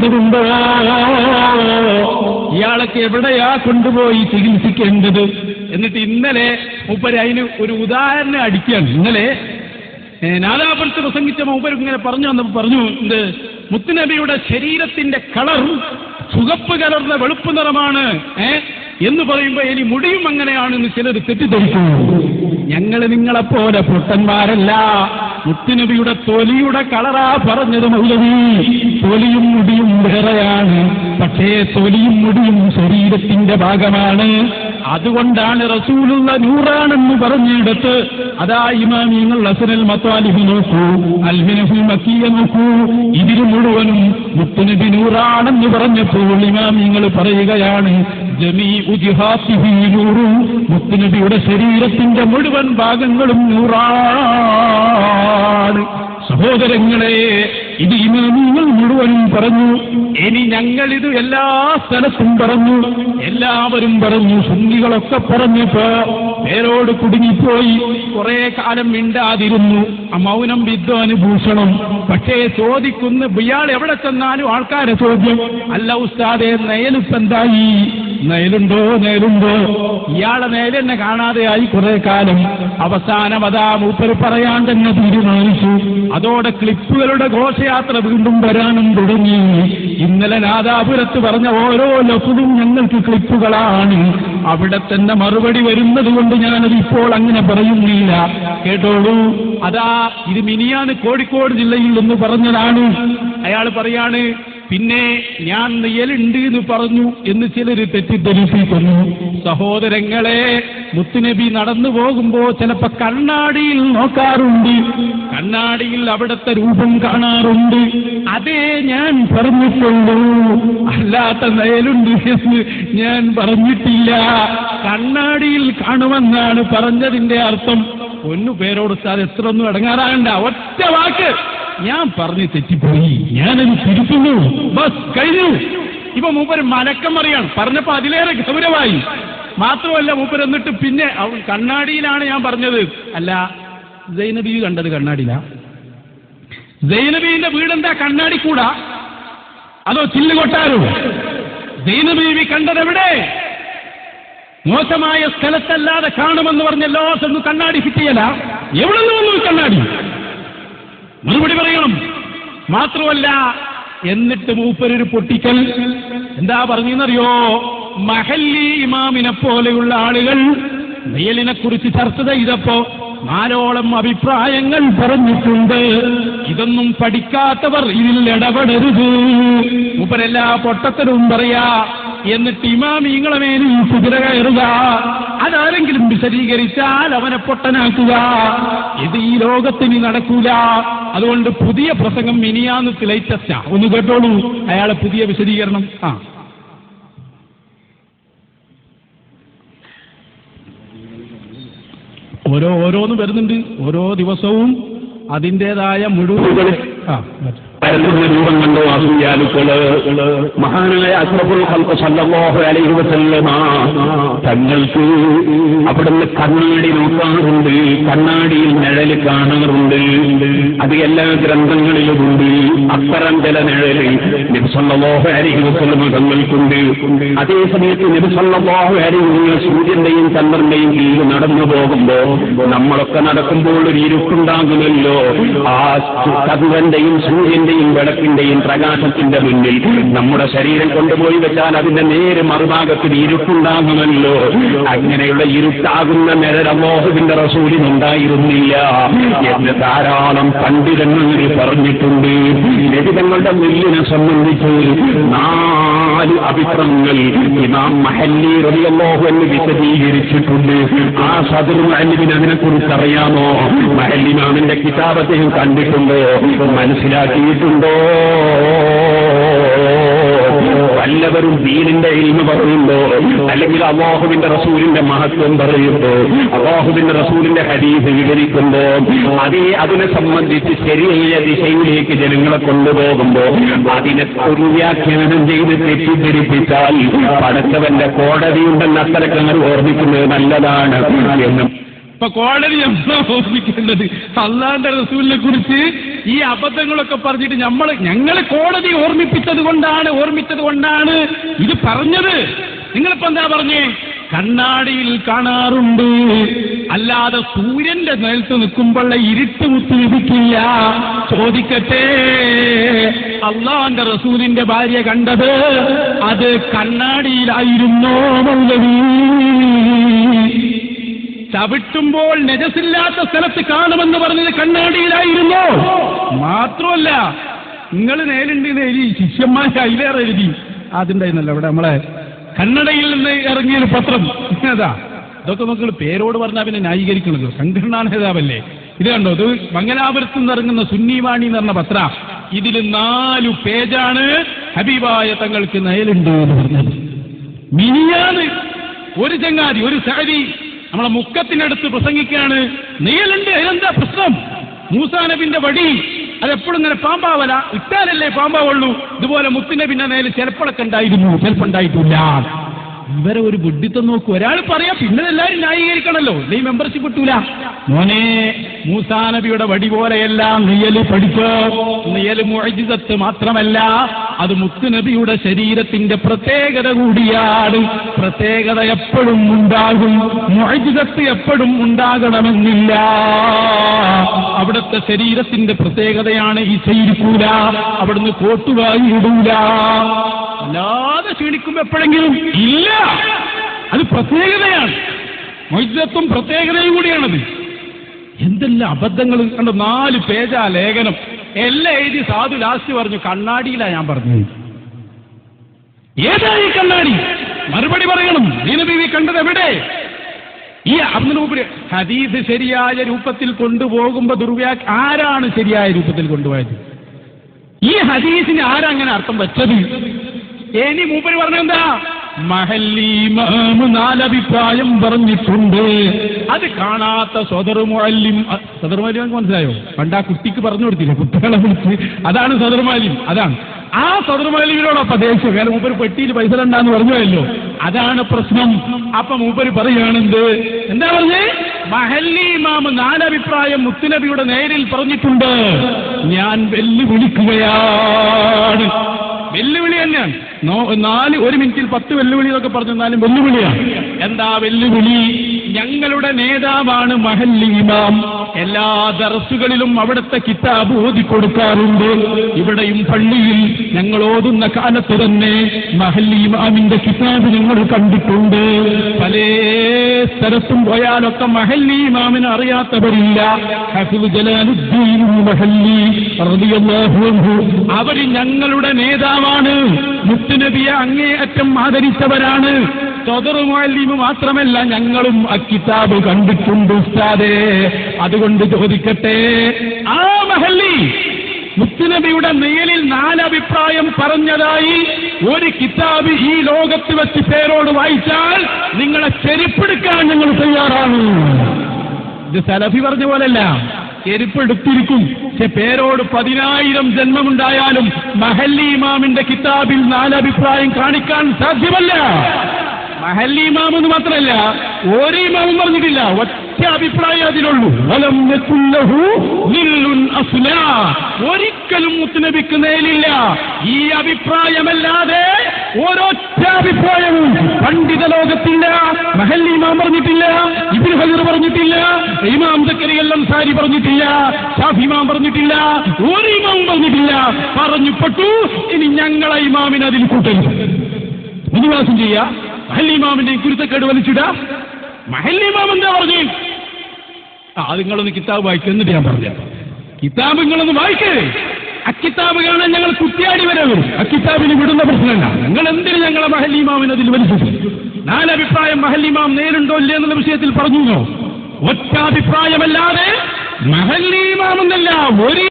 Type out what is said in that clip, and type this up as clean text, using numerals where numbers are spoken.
ചികിത്സിക്കേണ്ടതുണ്ടോ? ഇയാളൊക്കെ എവിടെയാ കൊണ്ടുപോയി ചികിത്സിക്കേണ്ടത്? എന്നിട്ട് ഇന്നലെ മൂപ്പര് അതിന് ഒരു ഉദാഹരണം അടിക്കുകയാണ്. ഇന്നലെ നാദാപുരത്ത് പ്രസംഗിച്ച മൂപ്പര് ഇങ്ങനെ പറഞ്ഞു വന്നപ്പോൾ പറഞ്ഞു, എന്ത് മുത്തുനബിയുടെ ശരീരത്തിന്റെ കളർ ചുവപ്പ് കലർന്ന വെളുപ്പ് നിറമാണ് എന്ന് പറയുമ്പോൾ ഇനി മുടിയും അങ്ങനെയാണെന്ന് ചിലർ തെറ്റിദ്ധരിക്കുന്നു. ഞങ്ങൾ നിങ്ങളെപ്പോലെ പൊട്ടന്മാരല്ല. മുത്തുനബിയുടെ തൊലിയുടെ കളറാ പറഞ്ഞത് മൗലവി. തൊലിയും മുടിയും വേറെയാണ്, പക്ഷേ തൊലിയും മുടിയും ശരീരത്തിന്റെ ഭാഗമാണ്. അതുകൊണ്ടാണ് റസൂലുള്ള നൂറാണെന്ന് പറഞ്ഞിടത്ത് അതാ ഇമാമിങ്ങൾ അസ്നൽ മത്വാലിബ് നോക്കൂ, അൽമിനഹുൽ മക്കിയ നോക്കൂ, ഇതിന് മുഴുവനും മുത്തുനബി നൂറാണെന്ന് പറഞ്ഞപ്പോൾ ഇമാമിങ്ങൾ പറയുകയാണ് ജമീഉ ജിഹാത്തിഹി നൂറു, മുത്തുനബിയുടെ ശരീരത്തിന്റെ മുഴുവൻ ഭാഗങ്ങളും നൂറാണ്. സഹോദരങ്ങളെ, ഇത് ഇമാമിങ്ങൾ മുഴുവനും പറഞ്ഞു. ഇനി ഞങ്ങളിത് എല്ലാ സ്ഥലത്തും പറഞ്ഞു, എല്ലാവരും പറഞ്ഞു, സുന്നികളൊക്കെ പറഞ്ഞപ്പോ പേരോട് കുടുങ്ങിപ്പോയി. കുറെ കാലം മിണ്ടാതിരുന്നു. മൗനം വിദ്വാനുഭൂഷണം. പക്ഷേ ചോദിക്കുന്ന ഇയാൾ എവിടെ ചെന്നാലും ആൾക്കാരെ ചോദ്യം, അല്ല ഉസ്താദെ നയലിപ്പെന്തായി, നയലുണ്ടോ നയലുണ്ടോ? ഇയാളെ നയലെന്നെ കാണാതെയായി കുറെ കാലം. അവസാനം അതാ മൂപ്പര് പറയാൻ തന്നെ തീരുമാനിച്ചു. അതോടെ ക്ലിപ്പുകളുടെ ഘോഷയാത്ര വീണ്ടും വരാനും തുടങ്ങി. ഇന്നലെ നാദാപുരത്ത് പറഞ്ഞ ഓരോ ലഫ്ളും ഞങ്ങൾക്ക് ക്ലിപ്പുകളാണ്. അവിടെ തന്നെ മറുപടി വരുന്നത് കൊണ്ട് ഞാനത് ഇപ്പോൾ അങ്ങനെ പറയുന്നില്ല, കേട്ടോളൂ. അതാ ഇത് മിനിയാന്ന് കോഴിക്കോട് ജില്ലയിൽ എന്ന് പറഞ്ഞതാണ്. അയാൾ പറയാണ്, പിന്നെ ഞാൻ നെയ്യലുണ്ട് എന്ന് പറഞ്ഞു എന്ന് ചിലർ തെറ്റിദ്ധരിപ്പിക്കുന്നു. സഹോദരങ്ങളെ, മുത്തുനബി നടന്നു പോകുമ്പോ ചിലപ്പോ കണ്ണാടിയിൽ നോക്കാറുണ്ട്, കണ്ണാടിയിൽ അവിടുത്തെ രൂപം കാണാറുണ്ട്. അതേ ഞാൻ പറഞ്ഞിട്ടുള്ളൂ, അല്ലാത്ത നെയ്യലുണ്ട് എന്ന് ഞാൻ പറഞ്ഞിട്ടില്ല. കണ്ണാടിയിൽ കാണുമെന്നാണ് പറഞ്ഞതിന്റെ അർത്ഥം. ഒന്നു പേരോട് സാർ എത്ര ഒന്നും ഇടങ്ങാറാകണ്ട, ഒറ്റ വാക്ക് ഞാൻ പറഞ്ഞ് തെറ്റിപ്പോയി, ഞാനത് തിരുത്തുന്നു, ബസ് കഴിഞ്ഞു. ഇപ്പൊ മൂപ്പര് മലക്കം പറയാണ്. പറഞ്ഞപ്പോ അതിലേറെ ഗൗരവമായി. മാത്രമല്ല മൂപ്പര് എന്നിട്ട് പിന്നെ കണ്ണാടിയിലാണ് ഞാൻ പറഞ്ഞത്. അല്ല, സൈനബി കണ്ടത് കണ്ണാടിയിലാ? സൈനബീന്റെ വീടെന്താ കണ്ണാടി കൂടാ അതോ ചില്ലുകൊട്ടാരോ? സൈനബീവി കണ്ടതെവിടെ? മോശമായ സ്ഥലത്തല്ലാതെ കാണുമെന്ന് പറഞ്ഞല്ലോ. ഒന്ന് കണ്ണാടി ഫിറ്റ് ചെയ്യല, എവിടെ നിന്ന് വന്നു കണ്ണാടി? മറുപടി പറയണം. മാത്രമല്ല, എന്നിട്ട് മൂപ്പരൊരു പൊട്ടിക്കൽ എന്താ പറഞ്ഞെന്നറിയോ? മഹല്ലി ഇമാമിനെ പോലെയുള്ള ആളുകൾ നെയ്യലിനെ കുറിച്ച് ചർച്ച ചെയ്തപ്പോ 4ഓളം അഭിപ്രായങ്ങൾ പറഞ്ഞിട്ടുണ്ട്. ഇതൊന്നും പഠിക്കാത്തവർ ഇതിൽ ഇടപെടരുത്. മൂപ്പരെല്ലാ പൊട്ടത്തരവും പറയാ. എന്നിട്ട് ഇമാമിങ്ങളെ മേലിൽ കുതിര കയറുക, അതാരെങ്കിലും വിശദീകരിച്ചാൽ അവനെ പൊട്ടനാക്കുക. ഇത് ഈ ലോകത്തിന് നടക്കൂല. അതുകൊണ്ട് പുതിയ പ്രസംഗം മിനിയാന്ന് ലേറ്റസ്റ്റാ, ഒന്ന് കേട്ടോളൂ അയാളെ പുതിയ വിശദീകരണം. ഓരോന്ന് വരുന്നുണ്ട്. ഓരോ ദിവസവും അതിൻ്റെതായ മുഴുവൻ രൂപം കണ്ടോ അസൂയാലുക്കള്. മഹാനായ അഷ്റഫുൽ ഖൽഖ് സല്ലല്ലാഹു അലൈഹി വസല്ലമ തങ്ങൾക്ക് അവിടുന്ന് കണ്ണാടി നോക്കാറുണ്ട്, കണ്ണാടിയിൽ നിഴല് കാണാറുണ്ട്. അത് എല്ലാ ഗ്രന്ഥങ്ങളിലുമുണ്ട്. അത്തരം ചില നിഴല് നബി സല്ലല്ലാഹു അലൈഹി വസല്ലമ തങ്ങൾക്കുണ്ട്. അതേ സമയത്ത് നബി സല്ലല്ലാഹു അലൈഹി വസല്ലമ സൂര്യന്റെയും ചന്ദ്രന്റെയും കീഴിൽ നടന്നു പോകുമ്പോ നമ്മളൊക്കെ നടക്കുമ്പോൾ ഒരു ഇരുട്ടുണ്ടാകുമല്ലോ. ആ ചന്ദ്രന്റെയും സൂര്യന്റെയും വെളക്കിന്റെയും പ്രകാശത്തിന്റെ മുന്നിൽ നമ്മുടെ ശരീരം കൊണ്ടുപോയി വെച്ചാൽ അതിന്റെ നേരെ മറുഭാഗത്തിൽ ഇരുട്ടുണ്ടാകുമല്ലോ. അങ്ങനെയുള്ള ഇരുട്ടാകുന്ന നിഴൽ അല്ലാഹുവിന്റെ റസൂലിനുണ്ടായിരുന്നില്ല എന്ന് ധാരാളം പണ്ഡിതന്മാർ പറഞ്ഞിട്ടുണ്ട്. നബിതങ്ങളുടെ നെല്ലിനെ സംബന്ധിച്ച് 4 അഭിപ്രായങ്ങൾ ഇമാം മഹല്ലി റളിയല്ലാഹു അൻഹു വിശദീകരിച്ചിട്ടുണ്ട്. ആ സദറുൽ അൽമിന് അതിനെക്കുറിച്ച് അറിയാമോ? മഹല്ലി ഇമാമിന്റെ കിതാബ് അദ്ദേഹം കണ്ടിട്ടുണ്ടോ, മനസ്സിലാക്കിയിട്ടുണ്ടോ? വല്ലവരും ദീനിന്റെ ഇൽമ പറയുമ്പോ, അല്ലെങ്കിൽ അല്ലാഹുവിന്റെ റസൂലിന്റെ മഹത്വം പറയുമ്പോ, അല്ലാഹുവിന്റെ റസൂലിന്റെ ഹദീസ് വിവരിക്കുമ്പോ, അതിനെ സംബന്ധിച്ച് ശരിയായ ദിശയിലേക്ക് ജനങ്ങളെ കൊണ്ടുപോകുമ്പോ അതിനെ ഒരു വ്യാഖ്യാനം ചെയ്ത് തെറ്റിദ്ധരിപ്പിച്ചാൽ പടച്ചവന്റെ കോടതിയുണ്ടെന്ന് അത്തരക്കാർ ഓർമ്മിക്കുന്നത് നല്ലതാണ് എന്നും. ഇപ്പൊ കോടതി എന്താ ഓർമ്മിക്കേണ്ടത്? അല്ലാഹുവിന്റെ റസൂലിനെ കുറിച്ച് ഈ അബദ്ധങ്ങളൊക്കെ പറഞ്ഞിട്ട് ഞങ്ങൾ കോടതി ഓർമ്മിച്ചത് കൊണ്ടാണ് ഇത് പറഞ്ഞത്. നിങ്ങളിപ്പോ എന്താ പറഞ്ഞേ? കണ്ണാടിയിൽ കാണാറുണ്ട്, അല്ലാതെ സൂര്യന്റെ നേരത്ത് നിൽക്കുമ്പോഴുള്ള ഇരുട്ട് മുത്ത് ലഭിക്കില്ല. ചോദിക്കട്ടെ, അള്ളാന്റെ റസൂലിന്റെ ഭാര്യ കണ്ടത് അത് കണ്ണാടിയിലായിരുന്നോ മൗലവി? ചവിട്ടുമ്പോൾ നജസില്ലാത്ത സ്ഥലത്ത് കാണുമെന്ന് പറഞ്ഞത് കണ്ണാടിയിലായിരുന്നോ? മാത്രമല്ല, നിങ്ങൾ നേരിണ്ട് എഴുതി, ശിഷ്യന്മാരെ അതിലേറെ എഴുതി. അതുണ്ടായിരുന്നല്ലോ ഇവിടെ നമ്മളെ കന്നഡയിൽ നിന്ന് ഇറങ്ങിയൊരു പത്രം. അതാ ഇതൊക്കെ മക്കൾ പേരോട് പറഞ്ഞാൽ പിന്നെ ന്യായീകരിക്കണല്ലോ. സംഘടനാ നേതാവല്ലേ. ഇത് കണ്ടോ, ഇത് മംഗലാപുരത്ത് നിന്ന് ഇറങ്ങുന്ന സുന്നിവാണി എന്ന് പറഞ്ഞ പത്ര. ഇതിൽ 4 പേജാണ് ഹബീബായ തങ്ങൾക്ക് നയലുണ്ട് എന്ന് പറഞ്ഞത്. മിനിയാന്ന് ഒരു ചങ്ങാതി, ഒരു സാരി നമ്മളെ മുക്കത്തിനടുത്ത് പ്രസംഗിക്കുകയാണ്. നെയ്യലുണ്ട്, അതിനെന്താ പ്രശ്നം? മൂസാ നബിന്റെ വടി അതെപ്പോഴും ഇങ്ങനെ പാമ്പാവല, ഇട്ടാലല്ലേ പാമ്പാവുള്ളൂ. ഇതുപോലെ മുത്തുനബിന്റെ നേരെ ചിലപ്പോഴൊക്കെ ഉണ്ടായിരുന്നു, ചിലപ്പോൾ ഉണ്ടായിട്ടില്ല. ഇവരെ ഒരു ബുദ്ധിത്വം നോക്കൂ. ഒരാൾ പറയാം, പിന്നെ എല്ലാവരും ന്യായീകരിക്കണല്ലോ, ഈ മെമ്പർഷിപ്പ് കിട്ടൂല. മോനെ, മൂസാ നബിയുടെ വടി പോലെയല്ല നെയ്യല് പഠിച്ചോ. നെയ്യല് മുഅ്ജിസത്ത് മാത്രമല്ല, അത് മുത്തുനബിയുടെ ശരീരത്തിന്റെ പ്രത്യേകത കൂടിയാണ്. പ്രത്യേകത എപ്പോഴും ഉണ്ടാകും, മുഅ്ജിസത്ത് എപ്പോഴും ഉണ്ടാകണമെന്നില്ല. അവിടുത്തെ ശരീരത്തിന്റെ പ്രത്യേകതയാണ് ഈ ചെയ്യിക്കൂല, അവിടുന്ന് കോട്ടുവായി ഇടൂല. അല്ലാതെ ക്ഷീണിക്കുമ്പോ എപ്പോഴെങ്കിലും ഇല്ല, അത് പ്രത്യേകതയാണ്. മുഅ്ജിസത്തും പ്രത്യേകതയും കൂടിയാണത്. എന്തെല്ലാം അബദ്ധങ്ങൾ കണ്ടോ. 4 പേജാ ലേഖനം എല്ലാം എഴുതി. സാധു ലാസ്റ്റ് പറഞ്ഞു കണ്ണാടിയിലാ ഞാൻ പറഞ്ഞു. ഏതായി കണ്ണാടി? മറുപടി പറയണം. നബി കണ്ടത് എവിടെ? ഈ ഹദീസ് ശരിയായ രൂപത്തിൽ കൊണ്ടുപോകുമ്പോ ആരാണ് ശരിയായ രൂപത്തിൽ കൊണ്ടുപോയത്? ഈ ഹദീസിന് ആരങ്ങനെ അർത്ഥം വെച്ചത്? ഇനി മൂപ്പര് പറഞ്ഞെന്താ? മഹല്ലി ഇമാമ് 4 അഭിപ്രായം പറഞ്ഞിട്ടുണ്ട്. അത് കാണാത്ത സദർ മുഅല്ലിം മനസ്സിലായോ? പണ്ട് ആ കുട്ടിക്ക് പറഞ്ഞു കൊടുത്തില്ലേ, കുട്ടികളെ വിളിച്ച്, അതാണ് സദർ മുഅല്ലിം. അതാണ് ആ സദർ മുഅല്ലിമിനോടൊപ്പം ദേശം വേറെ മൂപ്പര് പെട്ടിയിൽ പൈസ ഉണ്ടാന്ന് പറഞ്ഞല്ലോ. അതാണ് പ്രശ്നം. അപ്പൊ മൂപ്പര് പറയുകയാണെന്ത്? എന്താ പറഞ്ഞേ? മഹല്ലി ഇമാമ് 4 അഭിപ്രായം മുത്തുനബിയുടെ നേരിൽ പറഞ്ഞിട്ടുണ്ട്. ഞാൻ വെല്ലുവിളിക്കുകയാണ്. വെല്ലുവിളി തന്നെയാണ്. 1 മിനിറ്റിൽ 10 വെല്ലുവിളി എന്നൊക്കെ പറഞ്ഞാലും വെല്ലുവിളിയാണ്. എന്താ വെല്ലുവിളി? ഞങ്ങളുടെ നേതാവാണ് മഹല്ലി ഇമാം. എല്ലാ ദർസുകളിലും അവിടുത്തെ കിതാബ് ഓതിക്കൊടുക്കാറുണ്ട്. ഇവിടെയും പള്ളിയിൽ ഞങ്ങൾ ഓതുന്ന കാലത്ത് തന്നെ മഹല്ലി ഇമാമിന്റെ കിതാബ് ഞങ്ങൾ കണ്ടിട്ടുണ്ട്. പല സ്ഥലത്തും പോയാലൊക്കെ മഹല്ലി ഇമാമിനെ അറിയാത്തവരില്ല. ഹഫീദ് ജലാലുദ്ദീൻ മഹല്ലി റളിയല്ലാഹു അൻഹു, അവർ ഞങ്ങളുടെ നേതാവാണ്. മുത്തുനബിയെ അങ്ങേയറ്റം ആദരിച്ചവരാണ്. സദർ മുഅല്ലിം മാത്രമല്ല, ഞങ്ങളും ആ കിതാബ് കണ്ടിട്ടുണ്ട് ഉസ്താദേ. അതുകൊണ്ട് ചോദിക്കട്ടെ, ആ മഹല്ലി മുത്തുനബിയുടെ നിഴലിൽ 4 അഭിപ്രായം പറഞ്ഞതായി ഒരു കിതാബ് ഈ ലോകത്ത് വെച്ച് പേരോട് വായിച്ചാൽ നിങ്ങളെ ചെരുപ്പെടുക്കാൻ ഞങ്ങൾ തയ്യാറാണ്. ഇത് സലഫി പറഞ്ഞ പോലല്ല, ചെരുപ്പെടുത്തിരിക്കും. പക്ഷെ പേരോട് 10,000 ജന്മമുണ്ടായാലും മഹല്ലി ഇമാമിന്റെ കിതാബിൽ 4 അഭിപ്രായം കാണിക്കാൻ സാധ്യമല്ല. മഹല്ലി ഇമാമെന്ന് മാത്രമല്ല, ഒരു ഇമാമും പറഞ്ഞിട്ടില്ല. ഒറ്റ അഭിപ്രായം അതിലുള്ളൂ. ഒരിക്കലും മുത്തുനബിക്ക് നേരില്ല. ഈ അഭിപ്രായമല്ലാതെ ഒരൊറ്റ അഭിപ്രായവും പണ്ഡിത ലോകത്തില്ല. മഹല്ലി ഇമാം പറഞ്ഞിട്ടില്ല, ഇബ്നു ഹജർ പറഞ്ഞിട്ടില്ല, ഇമാം സക്കറിയ അൻസാരി പറഞ്ഞിട്ടില്ല, ഷാഫി ഇമാം പറഞ്ഞിട്ടില്ല, ഒരു ഇമാമും പറഞ്ഞിട്ടില്ല. പറഞ്ഞുപെട്ടു. ഇനി ഞങ്ങളെ ഇമാമിനെ അതിൽ കൂട്ടരുത്. ഉപവാസം ചെയ്യാ, മഹല്ലി ഇമാമിന്റെ കുരുത്തക്കേട് വലിച്ചിടാ. മഹല്ലി ഇമാം എന്താ പറഞ്ഞു? അത് നിങ്ങളൊന്ന് കിതാബ് വായിക്കുക. എന്നിട്ട് ഞാൻ പറഞ്ഞു, കിതാബ് നിങ്ങളൊന്ന് വായിക്കേ. അക്കിതാബ് കാണാൻ ഞങ്ങൾ കുത്തിയാടി വരെ വരും. അക്കിതാബിന് വിടുന്ന പ്രശ്നമല്ല. നിങ്ങൾ എന്തിന് ഞങ്ങളെ മഹല്ലി ഇമാമിന് അതിൽ വലിച്ചിട്ടു? 4 അഭിപ്രായം മഹല്ലി ഇമാം നേരുണ്ടോ ഇല്ലേ എന്നുള്ള വിഷയത്തിൽ പറഞ്ഞോ? ഒറ്റ അഭിപ്രായമല്ലാതെ മഹല്ലി ഇമാമെന്നല്ല ഒരു